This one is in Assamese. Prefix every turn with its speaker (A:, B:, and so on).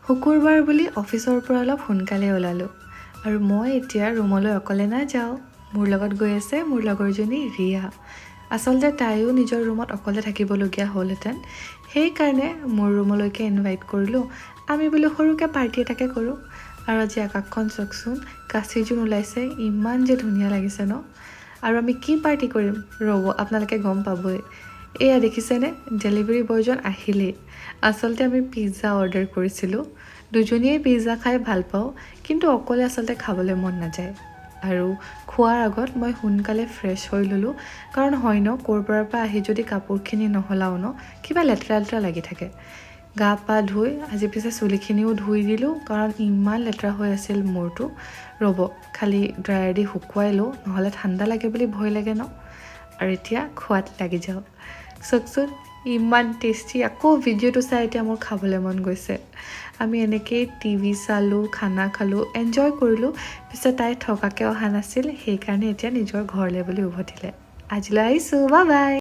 A: শুকুৰবাৰ বুলি অফিচৰ পৰা অলপ সোনকালে ওলালোঁ আৰু মই এতিয়া ৰুমলৈ অকলে নাযাওঁ। মোৰ লগত গৈ আছে মোৰ লগৰজনী ৰিয়া। আচলতে তাইও নিজৰ ৰুমত অকলে থাকিবলগীয়া হ'লহেঁতেন, সেইকাৰণে মোৰ ৰুমলৈকে ইনভাইট কৰিলোঁ। আমি বোলো সৰুকৈ পাৰ্টি এটাকে কৰোঁ। আৰু আজি আকাশখন চাওকচোন, কাচি জোন ওলাইছে, ইমান যে ধুনীয়া লাগিছে ন। আৰু আমি কি পাৰ্টি কৰিম ৰ'ব, আপোনালোকে গম পাবই। এয়া দেখিছেনে, ডেলিভাৰী বয়জন আহিলেই। আচলতে আমি পিজ্জা অৰ্ডাৰ কৰিছিলোঁ। দুজনীয়ে পিজ্জা খাই ভাল পাওঁ, কিন্তু অকলে আচলতে খাবলৈ মন নাযায়। আৰু খোৱাৰ আগত মই সোনকালে ফ্ৰেছ হৈ ল'লোঁ, কাৰণ হয় ন, ক'ৰবাৰ পৰা আহি যদি কাপোৰখিনি নহলাও ন, কিবা লেতেৰা লেতেৰা লাগি থাকে। গা পা ধুই আজি পিছে চুলিখিনিও ধুই দিলোঁ, কাৰণ ইমান লেতেৰা হৈ আছিল মূৰটো। ৰ'ব, খালি ড্ৰায়াৰ দি শুকুৱাই লওঁ, নহ'লে ঠাণ্ডা লাগে বুলি ভয় লাগে ন। আৰু এতিয়া খোৱাত লাগি যাওঁ। চাওকচোন ইমান টেষ্টি। আকৌ ভিডিঅ'টো চাই এতিয়া মোৰ খাবলৈ মন গৈছে। আমি এনেকৈয়ে টিভি চালোঁ, খানা খালোঁ, এনজয় কৰিলোঁ। পিছত তাই থকাকৈ অহা নাছিল, সেইকাৰণে এতিয়া নিজৰ ঘৰলৈ বুলি উভতিলে। আজিলৈ আহিছোঁ, বাই বাই।